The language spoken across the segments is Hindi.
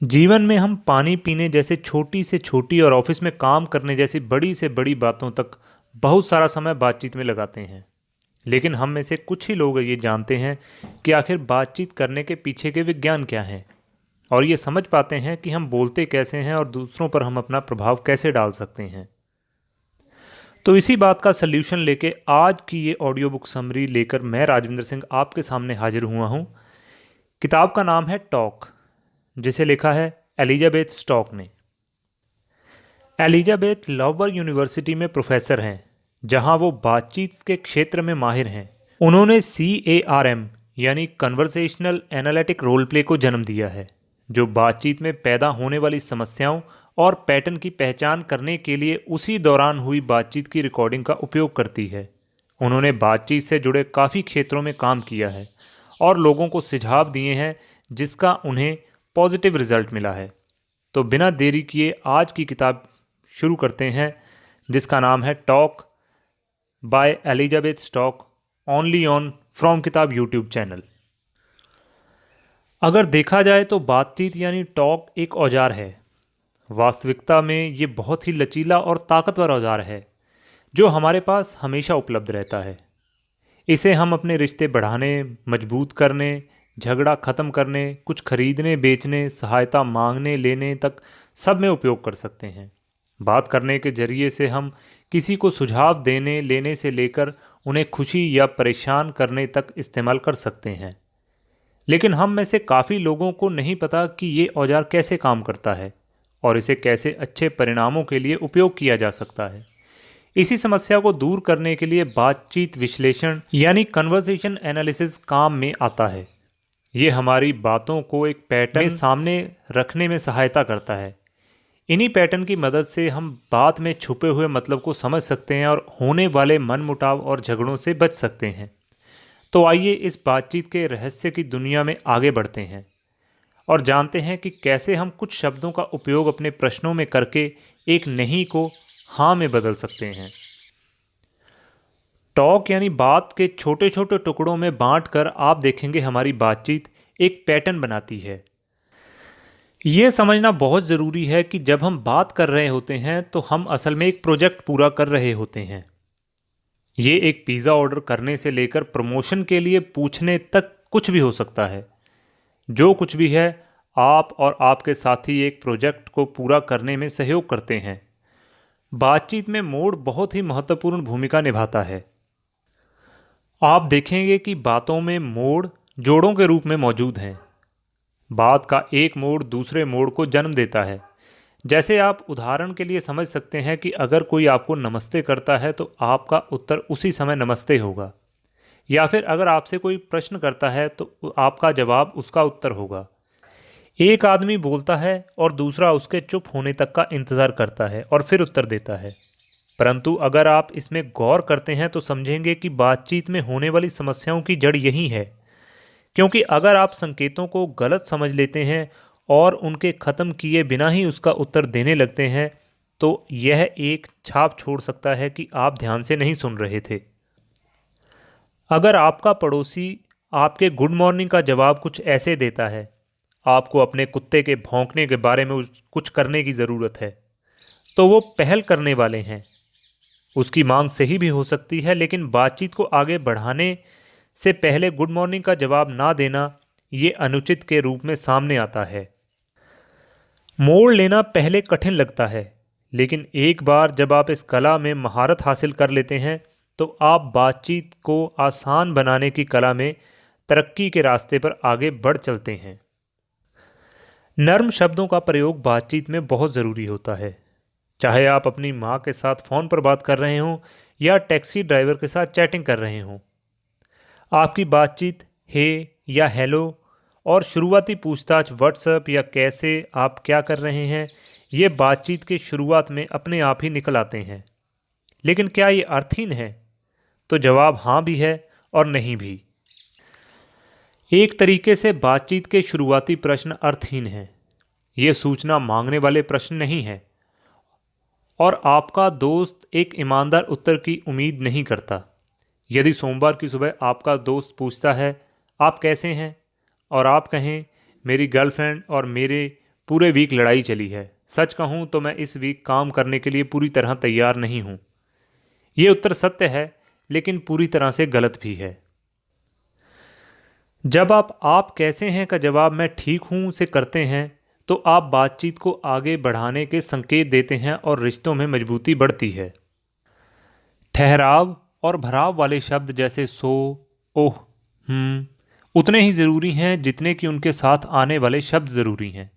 जीवन में हम पानी पीने जैसे छोटी से छोटी और ऑफिस में काम करने जैसी बड़ी से बड़ी बातों तक बहुत सारा समय बातचीत में लगाते हैं। लेकिन हम में से कुछ ही लोग ये जानते हैं कि आखिर बातचीत करने के पीछे के विज्ञान क्या हैं, और ये समझ पाते हैं कि हम बोलते कैसे हैं और दूसरों पर हम अपना प्रभाव कैसे डाल सकते हैं। तो इसी बात का सल्यूशन लेके आज की ये ऑडियो बुक समरी लेकर मैं राजविंद्र सिंह आपके सामने हाजिर हुआ हूँ। किताब का नाम है टॉक, जिसे लिखा है एलिजाबेथ स्टॉक ने। एलिजाबेथ लवबर्ग यूनिवर्सिटी में प्रोफेसर हैं, जहां वो बातचीत के क्षेत्र में माहिर हैं। उन्होंने CARM यानी कन्वर्सेशनल एनालिटिक रोल प्ले को जन्म दिया है, जो बातचीत में पैदा होने वाली समस्याओं और पैटर्न की पहचान करने के लिए उसी दौरान हुई बातचीत की रिकॉर्डिंग का उपयोग करती है। उन्होंने बातचीत से जुड़े काफ़ी क्षेत्रों में काम किया है और लोगों को सुझाव दिए हैं, जिसका उन्हें पॉजिटिव रिजल्ट मिला है। तो बिना देरी किए आज की किताब शुरू करते हैं, जिसका नाम है talk bye Elizabeth stock, only on from किताब यूट्यूब चैनल। अगर देखा जाए तो बातचीत यानी टॉक एक औजार है। वास्तविकता में ये बहुत ही लचीला और ताकतवर औजार है, जो हमारे पास हमेशा उपलब्ध रहता है। इसे हम अपने रिश्ते बढ़ाने, मजबूत करने, झगड़ा ख़त्म करने, कुछ खरीदने बेचने, सहायता मांगने लेने तक सब में उपयोग कर सकते हैं। बात करने के जरिए से हम किसी को सुझाव देने लेने से लेकर उन्हें खुशी या परेशान करने तक इस्तेमाल कर सकते हैं। लेकिन हम में से काफ़ी लोगों को नहीं पता कि ये औजार कैसे काम करता है और इसे कैसे अच्छे परिणामों के लिए उपयोग किया जा सकता है। इसी समस्या को दूर करने के लिए बातचीत विश्लेषण यानी कन्वर्सेशन एनालिसिस काम में आता है। ये हमारी बातों को एक पैटर्न में सामने रखने में सहायता करता है। इन्हीं पैटर्न की मदद से हम बात में छुपे हुए मतलब को समझ सकते हैं और होने वाले मनमुटाव और झगड़ों से बच सकते हैं। तो आइए इस बातचीत के रहस्य की दुनिया में आगे बढ़ते हैं और जानते हैं कि कैसे हम कुछ शब्दों का उपयोग अपने प्रश्नों में करके एक नहीं को हाँ में बदल सकते हैं। टॉक यानी बात के छोटे छोटे टुकड़ों में बांटकर आप देखेंगे हमारी बातचीत एक पैटर्न बनाती है। ये समझना बहुत ज़रूरी है कि जब हम बात कर रहे होते हैं तो हम असल में एक प्रोजेक्ट पूरा कर रहे होते हैं। ये एक पिज़्ज़ा ऑर्डर करने से लेकर प्रमोशन के लिए पूछने तक कुछ भी हो सकता है। जो कुछ भी है, आप और आपके साथी एक प्रोजेक्ट को पूरा करने में सहयोग करते हैं। बातचीत में मोड़ बहुत ही महत्वपूर्ण भूमिका निभाता है। आप देखेंगे कि बातों में मोड़ जोड़ों के रूप में मौजूद हैं। बात का एक मोड़ दूसरे मोड़ को जन्म देता है। जैसे आप उदाहरण के लिए समझ सकते हैं कि अगर कोई आपको नमस्ते करता है तो आपका उत्तर उसी समय नमस्ते होगा, या फिर अगर आपसे कोई प्रश्न करता है तो आपका जवाब उसका उत्तर होगा। एक आदमी बोलता है और दूसरा उसके चुप होने तक का इंतज़ार करता है और फिर उत्तर देता है। परंतु अगर आप इसमें गौर करते हैं तो समझेंगे कि बातचीत में होने वाली समस्याओं की जड़ यही है, क्योंकि अगर आप संकेतों को गलत समझ लेते हैं और उनके ख़त्म किए बिना ही उसका उत्तर देने लगते हैं, तो यह एक छाप छोड़ सकता है कि आप ध्यान से नहीं सुन रहे थे। अगर आपका पड़ोसी आपके गुड मॉर्निंग का जवाब कुछ ऐसे देता है, आपको अपने कुत्ते के भौंकने के बारे में कुछ करने की ज़रूरत है, तो वो पहल करने वाले हैं। उसकी मांग सही भी हो सकती है, लेकिन बातचीत को आगे बढ़ाने से पहले गुड मॉर्निंग का जवाब ना देना ये अनुचित के रूप में सामने आता है। मोड़ लेना पहले कठिन लगता है, लेकिन एक बार जब आप इस कला में महारत हासिल कर लेते हैं तो आप बातचीत को आसान बनाने की कला में तरक्की के रास्ते पर आगे बढ़ चलते हैं। नर्म शब्दों का प्रयोग बातचीत में बहुत ज़रूरी होता है। चाहे आप अपनी माँ के साथ फ़ोन पर बात कर रहे हों या टैक्सी ड्राइवर के साथ चैटिंग कर रहे हों, आपकी बातचीत हे या हेलो और शुरुआती पूछताछ व्हाट्सएप या कैसे, आप क्या कर रहे हैं, ये बातचीत के शुरुआत में अपने आप ही निकल आते हैं। लेकिन क्या ये अर्थहीन है? तो जवाब हाँ भी है और नहीं भी। एक तरीके से बातचीत के शुरुआती प्रश्न अर्थहीन हैं। ये सूचना मांगने वाले प्रश्न नहीं है और आपका दोस्त एक ईमानदार उत्तर की उम्मीद नहीं करता। यदि सोमवार की सुबह आपका दोस्त पूछता है आप कैसे हैं और आप कहें मेरी गर्लफ्रेंड और मेरे पूरे वीक लड़ाई चली है। सच कहूँ तो मैं इस वीक काम करने के लिए पूरी तरह तैयार नहीं हूँ। ये उत्तर सत्य है, लेकिन पूरी तरह से गलत भी है। जब आप कैसे हैं का जवाब मैं ठीक हूँ से करते हैं, तो आप बातचीत को आगे बढ़ाने के संकेत देते हैं और रिश्तों में मजबूती बढ़ती है। ठहराव और भराव वाले शब्द जैसे सो, ओह, उतने ही ज़रूरी हैं जितने कि उनके साथ आने वाले शब्द ज़रूरी हैं।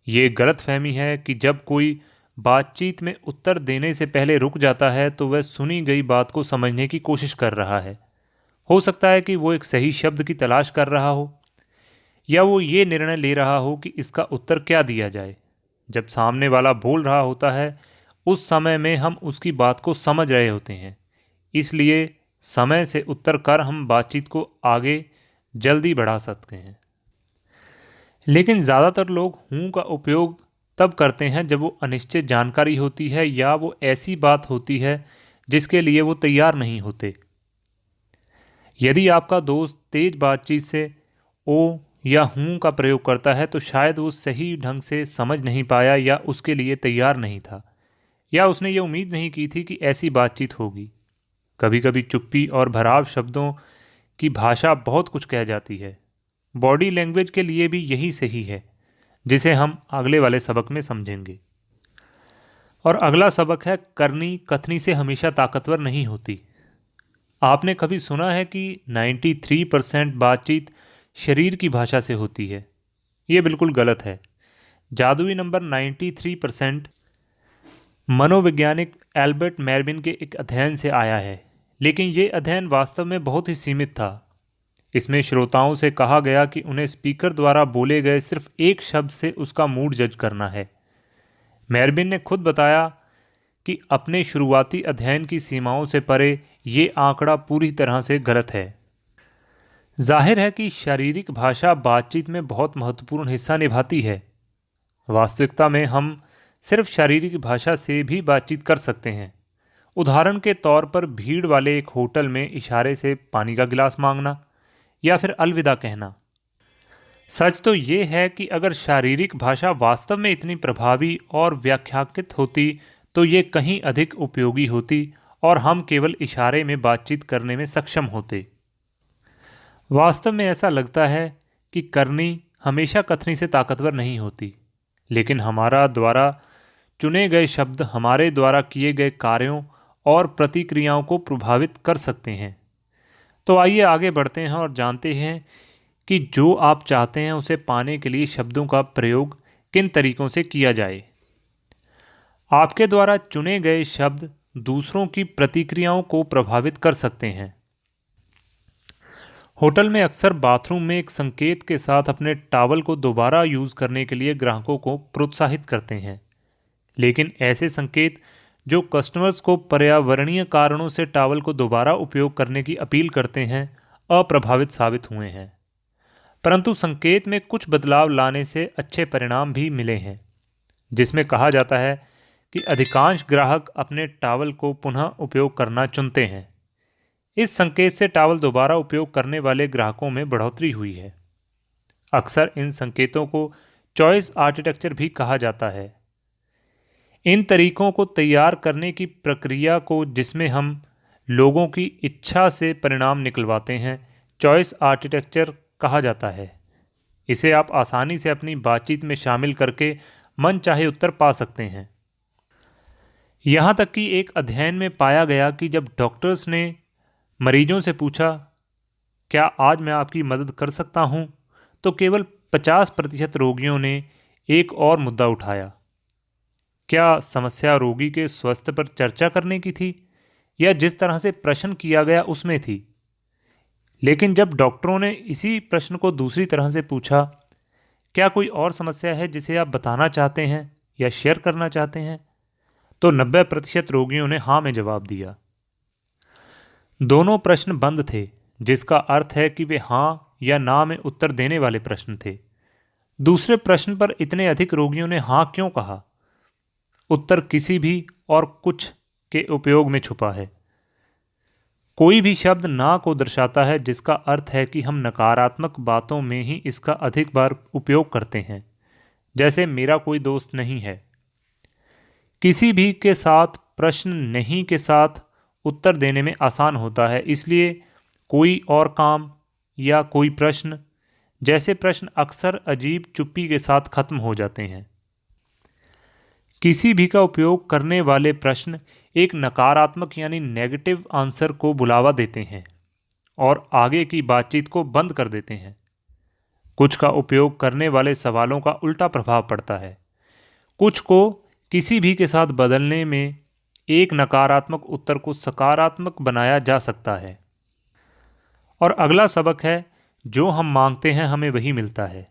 ये गलतफहमी है कि जब कोई बातचीत में उत्तर देने से पहले रुक जाता है तो वह सुनी गई बात को समझने की कोशिश कर रहा है। हो सकता है कि वो एक सही शब्द की तलाश कर रहा हो, या वो ये निर्णय ले रहा हो कि इसका उत्तर क्या दिया जाए। जब सामने वाला बोल रहा होता है, उस समय में हम उसकी बात को समझ रहे होते हैं, इसलिए समय से उत्तर कर हम बातचीत को आगे जल्दी बढ़ा सकते हैं। लेकिन ज़्यादातर लोग हूँ का उपयोग तब करते हैं जब वो अनिश्चित जानकारी होती है या वो ऐसी बात होती है जिसके लिए वो तैयार नहीं होते। यदि आपका दोस्त तेज बातचीत से ओ या हूँ का प्रयोग करता है तो शायद वो सही ढंग से समझ नहीं पाया, या उसके लिए तैयार नहीं था, या उसने ये उम्मीद नहीं की थी कि ऐसी बातचीत होगी। कभी कभी चुप्पी और भराव शब्दों की भाषा बहुत कुछ कह जाती है। बॉडी लैंग्वेज के लिए भी यही सही है, जिसे हम अगले वाले सबक में समझेंगे। और अगला सबक है, करनी कथनी से हमेशा ताकतवर नहीं होती। आपने कभी सुना है कि 93% बातचीत शरीर की भाषा से होती है? ये बिल्कुल गलत है। जादुई नंबर 93% मनोवैज्ञानिक एल्बर्ट मेहरबिन के एक अध्ययन से आया है, लेकिन ये अध्ययन वास्तव में बहुत ही सीमित था। इसमें श्रोताओं से कहा गया कि उन्हें स्पीकर द्वारा बोले गए सिर्फ एक शब्द से उसका मूड जज करना है। मेहरबिन ने खुद बताया कि अपने शुरुआती अध्ययन की सीमाओं से परे ये आंकड़ा पूरी तरह से गलत है। जाहिर है कि शारीरिक भाषा बातचीत में बहुत महत्वपूर्ण हिस्सा निभाती है। वास्तविकता में हम सिर्फ शारीरिक भाषा से भी बातचीत कर सकते हैं। उदाहरण के तौर पर भीड़ वाले एक होटल में इशारे से पानी का गिलास मांगना या फिर अलविदा कहना। सच तो ये है कि अगर शारीरिक भाषा वास्तव में इतनी प्रभावी और व्याख्यात्मक होती तो ये कहीं अधिक उपयोगी होती और हम केवल इशारे में बातचीत करने में सक्षम होते। वास्तव में ऐसा लगता है कि करनी हमेशा कथनी से ताकतवर नहीं होती, लेकिन हमारा द्वारा चुने गए शब्द हमारे द्वारा किए गए कार्यों और प्रतिक्रियाओं को प्रभावित कर सकते हैं। तो आइए आगे बढ़ते हैं और जानते हैं कि जो आप चाहते हैं उसे पाने के लिए शब्दों का प्रयोग किन तरीकों से किया जाए। आपके द्वारा चुने गए शब्द दूसरों की प्रतिक्रियाओं को प्रभावित कर सकते हैं। होटल में अक्सर बाथरूम में एक संकेत के साथ अपने टॉवल को दोबारा यूज़ करने के लिए ग्राहकों को प्रोत्साहित करते हैं, लेकिन ऐसे संकेत जो कस्टमर्स को पर्यावरणीय कारणों से टॉवल को दोबारा उपयोग करने की अपील करते हैं, अप्रभावित साबित हुए हैं। परंतु संकेत में कुछ बदलाव लाने से अच्छे परिणाम भी मिले हैं, जिसमें कहा जाता है कि अधिकांश ग्राहक अपने टॉवल को पुनः उपयोग करना चुनते हैं। इस संकेत से टॉवल दोबारा उपयोग करने वाले ग्राहकों में बढ़ोतरी हुई है। अक्सर इन संकेतों को चॉइस आर्किटेक्चर भी कहा जाता है। इन तरीकों को तैयार करने की प्रक्रिया को, जिसमें हम लोगों की इच्छा से परिणाम निकलवाते हैं, चॉइस आर्किटेक्चर कहा जाता है। इसे आप आसानी से अपनी बातचीत में शामिल करके मनचाहे उत्तर पा सकते हैं। यहाँ तक कि एक अध्ययन में पाया गया कि जब डॉक्टर्स ने मरीजों से पूछा, क्या आज मैं आपकी मदद कर सकता हूँ, तो केवल 50% रोगियों ने एक और मुद्दा उठाया। क्या समस्या रोगी के स्वास्थ्य पर चर्चा करने की थी या जिस तरह से प्रश्न किया गया उसमें थी? लेकिन जब डॉक्टरों ने इसी प्रश्न को दूसरी तरह से पूछा, क्या कोई और समस्या है जिसे आप बताना चाहते हैं या शेयर करना चाहते हैं, तो 90% रोगियों ने हाँ में जवाब दिया। दोनों प्रश्न बंद थे, जिसका अर्थ है कि वे हाँ या ना में उत्तर देने वाले प्रश्न थे। दूसरे प्रश्न पर इतने अधिक रोगियों ने हाँ क्यों कहा? उत्तर किसी भी और कुछ के उपयोग में छुपा है। कोई भी शब्द ना को दर्शाता है, जिसका अर्थ है कि हम नकारात्मक बातों में ही इसका अधिक बार उपयोग करते हैं। जैसे मेरा कोई दोस्त नहीं है। किसी भी के साथ प्रश्न नहीं के साथ उत्तर देने में आसान होता है, इसलिए कोई और काम या कोई प्रश्न जैसे प्रश्न अक्सर अजीब चुप्पी के साथ खत्म हो जाते हैं। किसी भी का उपयोग करने वाले प्रश्न एक नकारात्मक यानी नेगेटिव आंसर को बुलावा देते हैं और आगे की बातचीत को बंद कर देते हैं। कुछ का उपयोग करने वाले सवालों का उल्टा प्रभाव पड़ता है। कुछ को किसी भी के साथ बदलने में एक नकारात्मक उत्तर को सकारात्मक बनाया जा सकता है। और अगला सबक है, जो हम मांगते हैं हमें वही मिलता है।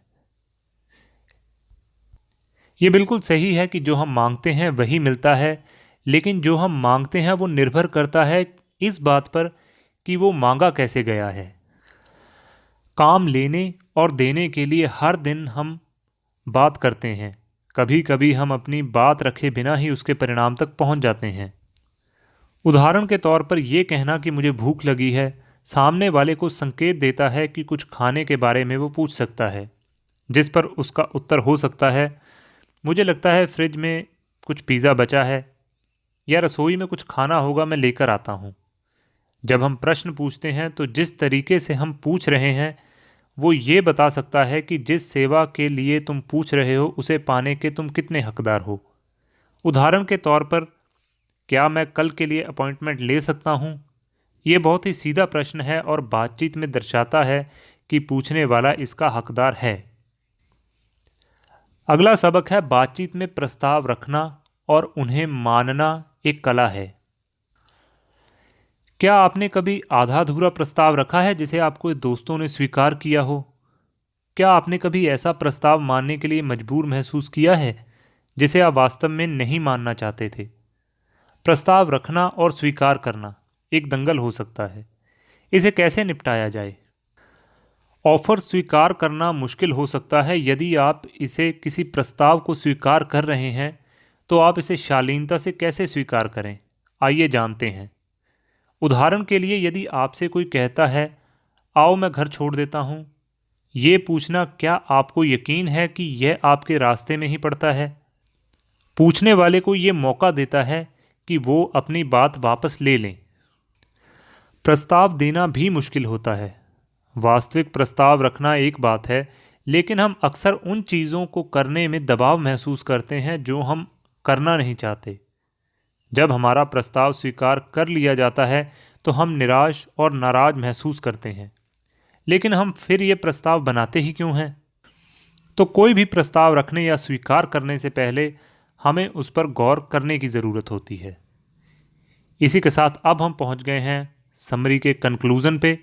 ये बिल्कुल सही है कि जो हम मांगते हैं वही मिलता है, लेकिन जो हम मांगते हैं वो निर्भर करता है इस बात पर कि वो मांगा कैसे गया है। काम लेने और देने के लिए हर दिन हम बात करते हैं। कभी कभी हम अपनी बात रखे बिना ही उसके परिणाम तक पहुंच जाते हैं। उदाहरण के तौर पर यह कहना कि मुझे भूख लगी है सामने वाले को संकेत देता है कि कुछ खाने के बारे में वो पूछ सकता है, जिस पर उसका उत्तर हो सकता है, मुझे लगता है फ्रिज में कुछ पिज़्ज़ा बचा है, या रसोई में कुछ खाना होगा, मैं लेकर आता हूँ। जब हम प्रश्न पूछते हैं तो जिस तरीके से हम पूछ रहे हैं वो ये बता सकता है कि जिस सेवा के लिए तुम पूछ रहे हो उसे पाने के तुम कितने हकदार हो। उदाहरण के तौर पर, क्या मैं कल के लिए अपॉइंटमेंट ले सकता हूँ? ये बहुत ही सीधा प्रश्न है और बातचीत में दर्शाता है कि पूछने वाला इसका हकदार है। अगला सबक है, बातचीत में प्रस्ताव रखना और उन्हें मानना एक कला है। क्या आपने कभी आधा अधूरा प्रस्ताव रखा है जिसे आपको दोस्तों ने स्वीकार किया हो? क्या आपने कभी ऐसा प्रस्ताव मानने के लिए मजबूर महसूस किया है जिसे आप वास्तव में नहीं मानना चाहते थे? प्रस्ताव रखना और स्वीकार करना एक दंगल हो सकता है। इसे कैसे निपटाया जाए? ऑफर स्वीकार करना मुश्किल हो सकता है। यदि आप इसे किसी प्रस्ताव को स्वीकार कर रहे हैं तो आप इसे शालीनता से कैसे स्वीकार करें, आइए जानते हैं। उदाहरण के लिए, यदि आपसे कोई कहता है आओ मैं घर छोड़ देता हूँ, ये पूछना क्या आपको यकीन है कि यह आपके रास्ते में ही पड़ता है? पूछने वाले को ये मौका देता है कि वो अपनी बात वापस ले लें। प्रस्ताव देना भी मुश्किल होता है। वास्तविक प्रस्ताव रखना एक बात है, लेकिन हम अक्सर उन चीज़ों को करने में दबाव महसूस करते हैं जो हम करना नहीं चाहते। जब हमारा प्रस्ताव स्वीकार कर लिया जाता है तो हम निराश और नाराज महसूस करते हैं, लेकिन हम फिर ये प्रस्ताव बनाते ही क्यों हैं? तो कोई भी प्रस्ताव रखने या स्वीकार करने से पहले हमें उस पर गौर करने की ज़रूरत होती है। इसी के साथ अब हम पहुंच गए हैं समरी के कंक्लूज़न पे।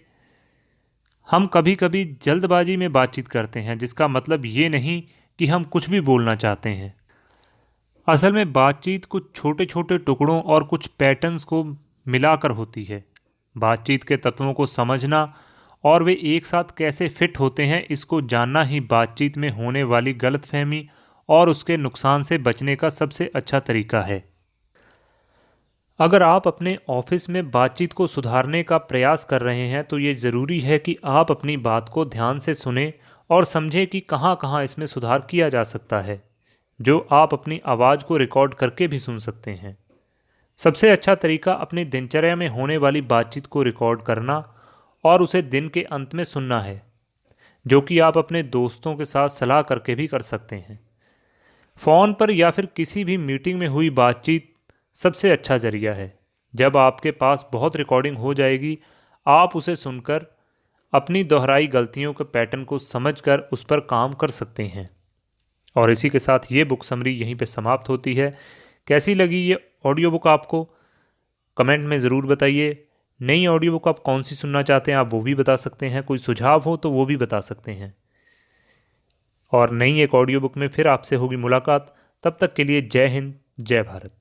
हम कभी कभी जल्दबाजी में बातचीत करते हैं, जिसका मतलब ये नहीं कि हम कुछ भी बोलना चाहते हैं। असल में बातचीत कुछ छोटे छोटे टुकड़ों और कुछ पैटर्न्स को मिलाकर होती है। बातचीत के तत्वों को समझना और वे एक साथ कैसे फिट होते हैं, इसको जानना ही बातचीत में होने वाली गलतफहमी और उसके नुकसान से बचने का सबसे अच्छा तरीका है। अगर आप अपने ऑफिस में बातचीत को सुधारने का प्रयास कर रहे हैं तो ये ज़रूरी है कि आप अपनी बात को ध्यान से सुनें और समझें कि कहाँ कहाँ इसमें सुधार किया जा सकता है, जो आप अपनी आवाज़ को रिकॉर्ड करके भी सुन सकते हैं। सबसे अच्छा तरीका अपनी दिनचर्या में होने वाली बातचीत को रिकॉर्ड करना और उसे दिन के अंत में सुनना है, जो कि आप अपने दोस्तों के साथ सलाह करके भी कर सकते हैं। फ़ोन पर या फिर किसी भी मीटिंग में हुई बातचीत सबसे अच्छा ज़रिया है। जब आपके पास बहुत रिकॉर्डिंग हो जाएगी, आप उसे सुनकर अपनी दोहराई गलतियों के पैटर्न को समझकर उस पर काम कर सकते हैं। और इसी के साथ ये बुक समरी यहीं पे समाप्त होती है। कैसी लगी ये ऑडियो बुक आपको? कमेंट में ज़रूर बताइए। नई ऑडियो बुक आप कौन सी सुनना चाहते हैं, आप वो भी बता सकते हैं। कोई सुझाव हो तो वो भी बता सकते हैं। और नई एक ऑडियो बुक में फिर आपसे होगी मुलाकात। तब तक के लिए जय हिंद, जय भारत।